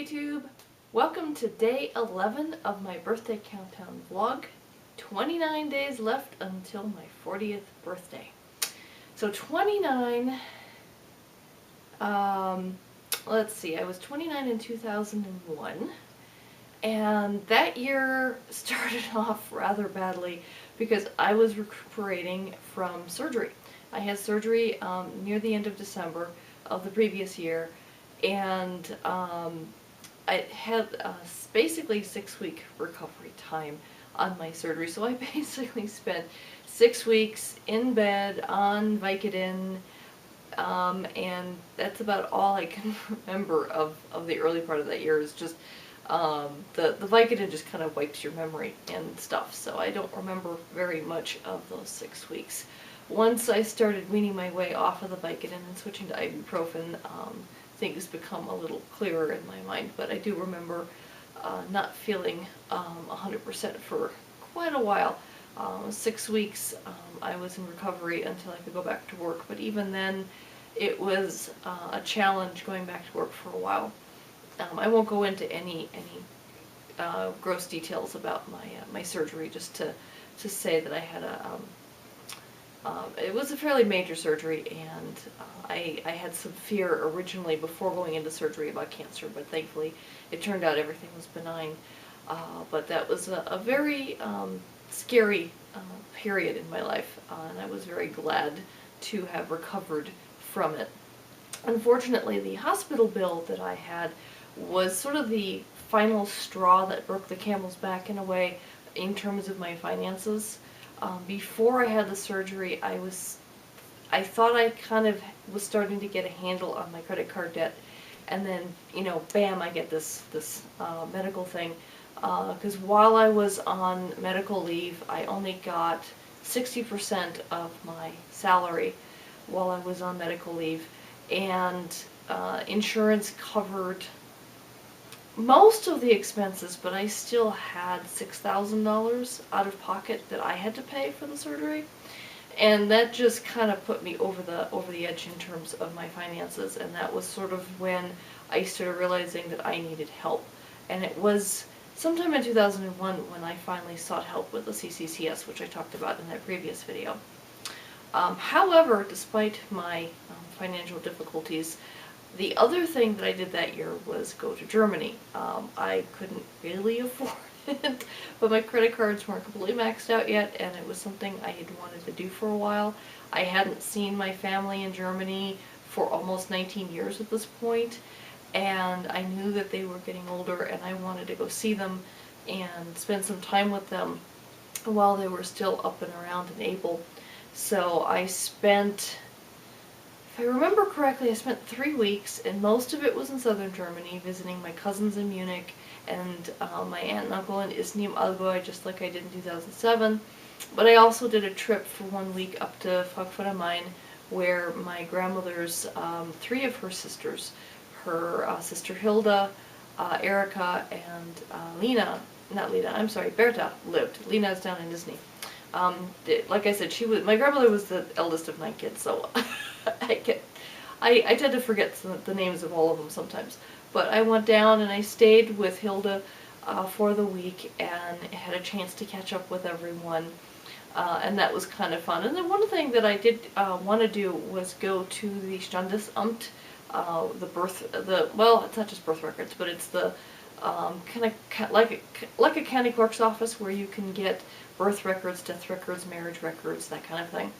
YouTube! Welcome to day 11 of my birthday countdown vlog. 29 days left until my 40th birthday. So 29, let's see, I was 29 in 2001, and that year started off rather badly because I was recuperating from surgery. I had surgery near the end of December of the previous year, and I had basically 6-week recovery time on my surgery. So I basically spent 6 weeks in bed on Vicodin, and that's about all I can remember of the early part of that year. Is just the Vicodin just kind of wipes your memory and stuff, so I don't remember very much of those 6 weeks. Once I started weaning my way off of the Vicodin and switching to ibuprofen, things become a little clearer in my mind, but I do remember not feeling 100% for quite a while. 6 weeks I was in recovery until I could go back to work, but even then it was a challenge going back to work for a while. I won't go into any gross details about my surgery, just to say that I had it was a fairly major surgery, and I had some fear originally before going into surgery about cancer, but thankfully it turned out everything was benign. But that was a very scary period in my life, and I was very glad to have recovered from it. Unfortunately, the hospital bill that I had was sort of the final straw that broke the camel's back in a way in terms of my finances. Before I had the surgery, I thought I kind of was starting to get a handle on my credit card debt, and then, you know, bam, I get this medical thing. Because while I was on medical leave, I only got 60% of my salary while I was on medical leave, and insurance covered most of the expenses, but I still had $6,000 out of pocket that I had to pay for the surgery, and that just kind of put me over the edge in terms of my finances. And that was sort of when I started realizing that I needed help, and it was sometime in 2001 when I finally sought help with the CCCS, which I talked about in that previous video. However, despite my financial difficulties, the other thing that I did that year was go to Germany. I couldn't really afford it, but my credit cards weren't completely maxed out yet, and it was something I had wanted to do for a while. I hadn't seen my family in Germany for almost 19 years at this point, and I knew that they were getting older, and I wanted to go see them and spend some time with them while they were still up and around and able. So I spent, if I remember correctly, I spent 3 weeks, and most of it was in southern Germany, visiting my cousins in Munich and my aunt and uncle in Isnim Allgäu, just like I did in 2007. But I also did a trip for 1 week up to Frankfurt am Main, where my grandmother's 3 of her sisters, her sister Hilda, Erica, and Berta, lived. Lena is down in Disney. Like I said, my grandmother was the eldest of 9 kids, so I tend to forget the names of all of them sometimes. But I went down and I stayed with Hilda for the week, and had a chance to catch up with everyone, and that was kind of fun. And then one thing that I did want to do was go to the Standesamt, well, it's not just birth records, but it's the kind of like a county clerk's office where you can get birth records, death records, marriage records, that kind of thing.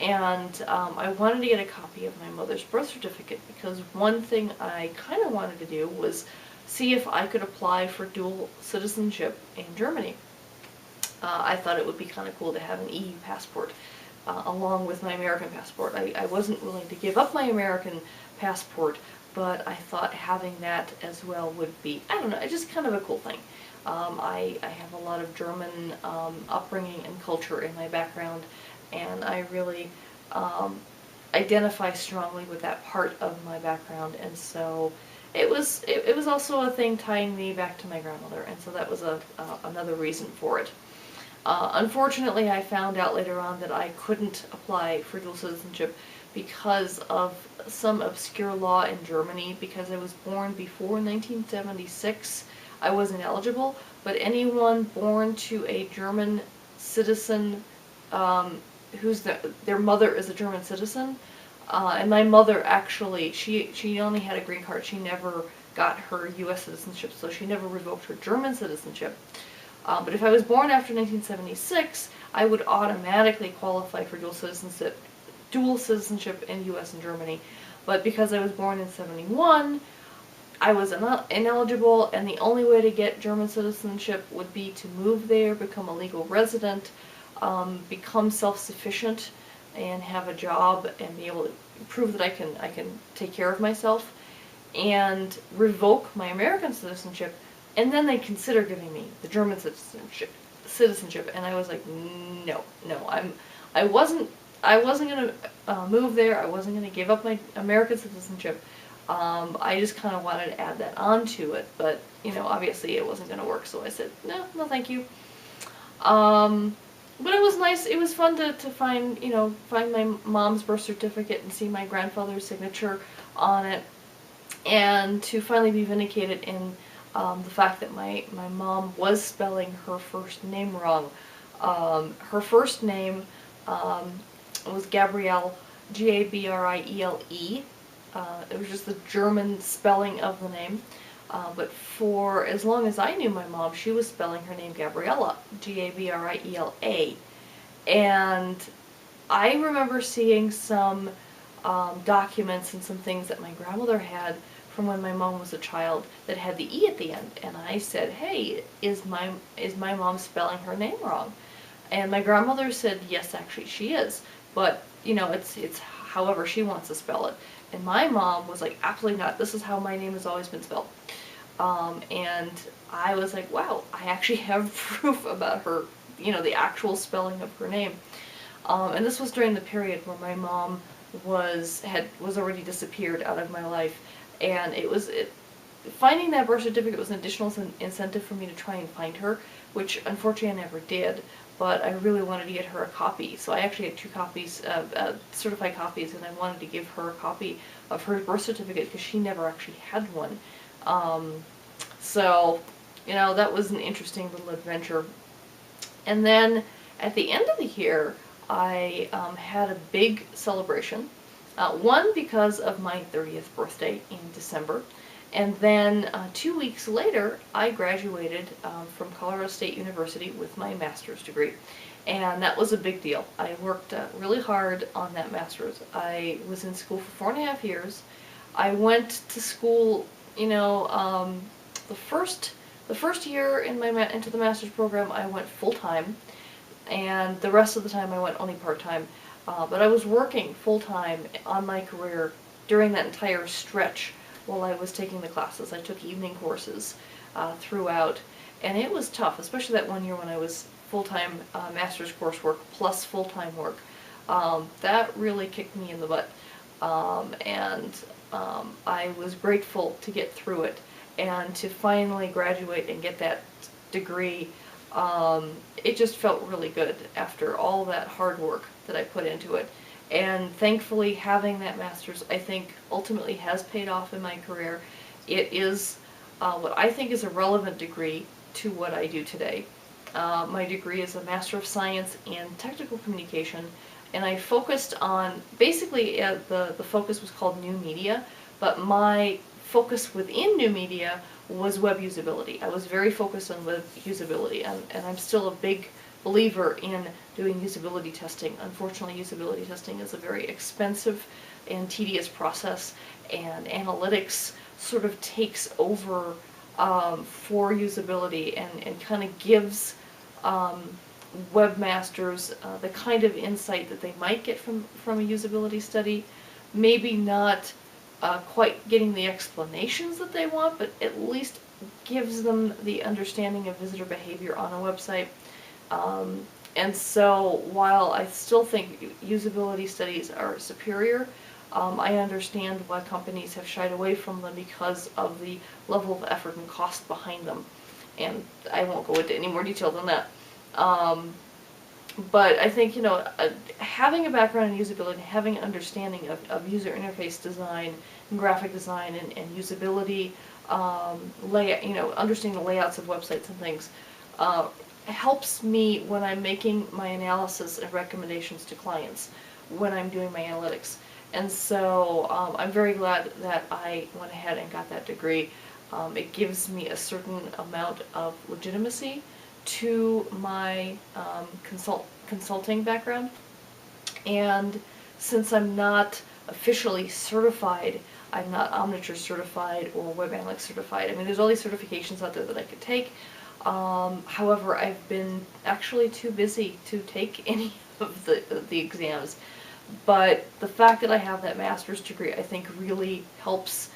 And I wanted to get a copy of my mother's birth certificate, because one thing I kind of wanted to do was see if I could apply for dual citizenship in Germany. I thought it would be kind of cool to have an EU passport along with my American passport. I wasn't willing to give up my American passport, but I thought having that as well would be, I don't know, it's just kind of a cool thing. I have a lot of German upbringing and culture in my background, and I really identify strongly with that part of my background, and so it was also a thing tying me back to my grandmother, and so that was another reason for it. Unfortunately, I found out later on that I couldn't apply for dual citizenship because of some obscure law in Germany. Because I was born before 1976, I wasn't eligible, but anyone born to a German citizen whose their mother is a German citizen, and my mother actually, she only had a green card. She never got her U.S. citizenship, so she never revoked her German citizenship. But if I was born after 1976, I would automatically qualify for dual citizenship in U.S. and Germany. But because I was born in 71, I was ineligible, and the only way to get German citizenship would be to move there, become a legal resident, become self-sufficient, and have a job, and be able to prove that I can take care of myself, and revoke my American citizenship, and then they consider giving me the German citizenship. And I was like, no, I wasn't gonna move there. I wasn't gonna give up my American citizenship. I just kind of wanted to add that onto it, but obviously it wasn't gonna work. So I said, no, thank you. But it was nice. It was fun to find my mom's birth certificate and see my grandfather's signature on it, and to finally be vindicated in the fact that my mom was spelling her first name wrong. Her first name was Gabrielle, Gabriele. It was just the German spelling of the name. But for as long as I knew my mom, she was spelling her name Gabriella, Gabriela. And I remember seeing some documents and some things that my grandmother had from when my mom was a child that had the E at the end. And I said, hey, is my mom spelling her name wrong? And my grandmother said, yes, actually she is. But, it's however she wants to spell it. And my mom was like, absolutely not. This is how my name has always been spelled. And I was like, wow, I actually have proof about her, the actual spelling of her name. And this was during the period where my mom was already disappeared out of my life. And finding that birth certificate was an additional incentive for me to try and find her, which unfortunately I never did. But I really wanted to get her a copy. So I actually had 2 copies, certified copies, and I wanted to give her a copy of her birth certificate because she never actually had one. So, that was an interesting little adventure. And then at the end of the year, I had a big celebration. One because of my 30th birthday in December. And then 2 weeks later, I graduated from Colorado State University with my master's degree. And that was a big deal. I worked really hard on that master's. I was in school for 4.5 years. I went to school, the first year into the master's program, I went full-time. And the rest of the time I went only part-time. But I was working full-time on my career during that entire stretch while I was taking the classes. I took evening courses throughout, and it was tough, especially that one year when I was full-time master's coursework plus full-time work. That really kicked me in the butt, and I was grateful to get through it and to finally graduate and get that degree. It just felt really good after all that hard work that I put into it. And thankfully, having that master's, I think, ultimately has paid off in my career. It is what I think is a relevant degree to what I do today. My degree is a Master of Science in Technical Communication, and I focused on, basically the focus was called New Media, but my focus within New Media was web usability. I was very focused on web usability, and I'm still a big believer in doing usability testing. Unfortunately, usability testing is a very expensive and tedious process, and analytics sort of takes over for usability and kind of gives webmasters the kind of insight that they might get from a usability study. Maybe not quite getting the explanations that they want, but at least gives them the understanding of visitor behavior on a website. And so while I still think usability studies are superior, I understand why companies have shied away from them because of the level of effort and cost behind them. And I won't go into any more detail than that. But I think, having a background in usability, having an understanding of user interface design and graphic design and usability, layout, understanding the layouts of websites and things, helps me when I'm making my analysis and recommendations to clients, when I'm doing my analytics. And so I'm very glad that I went ahead and got that degree. It gives me a certain amount of legitimacy to my consulting background. And since I'm not officially certified, I'm not Omniture certified or Web Analytics certified. I mean, there's all these certifications out there that I could take. However, I've been actually too busy to take any of the exams. But the fact that I have that master's degree, I think, really helps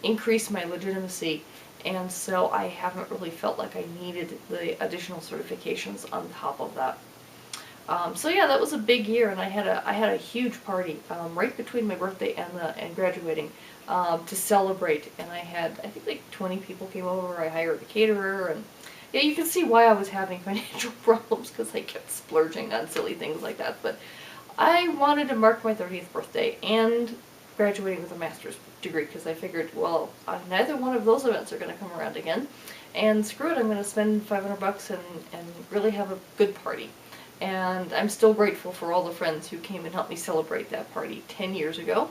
increase my legitimacy, and so I haven't really felt like I needed the additional certifications on top of that. So yeah, that was a big year, and I had a huge party right between my birthday and graduating to celebrate, and I think like 20 people came over. I hired a caterer, and yeah, you can see why I was having financial problems, because I kept splurging on silly things like that. But I wanted to mark my 30th birthday and graduating with a master's degree, because I figured, well, neither one of those events are going to come around again, and screw it, I'm going to spend $500 and really have a good party. And I'm still grateful for all the friends who came and helped me celebrate that party 10 years ago.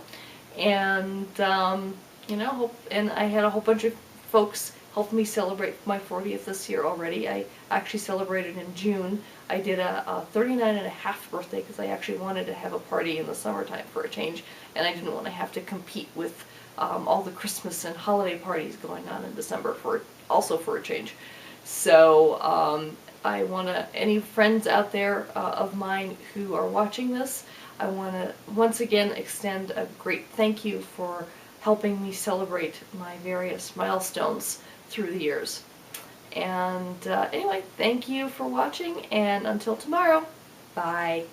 And, and I had a whole bunch of folks help me celebrate my 40th this year already. I actually celebrated in June. I did a 39.5 birthday, because I actually wanted to have a party in the summertime for a change, and I didn't want to have to compete with all the Christmas and holiday parties going on in December for a change. So I want to, any friends out there of mine who are watching this, I want to once again extend a great thank you for helping me celebrate my various milestones through the years. And anyway, thank you for watching, and until tomorrow, bye.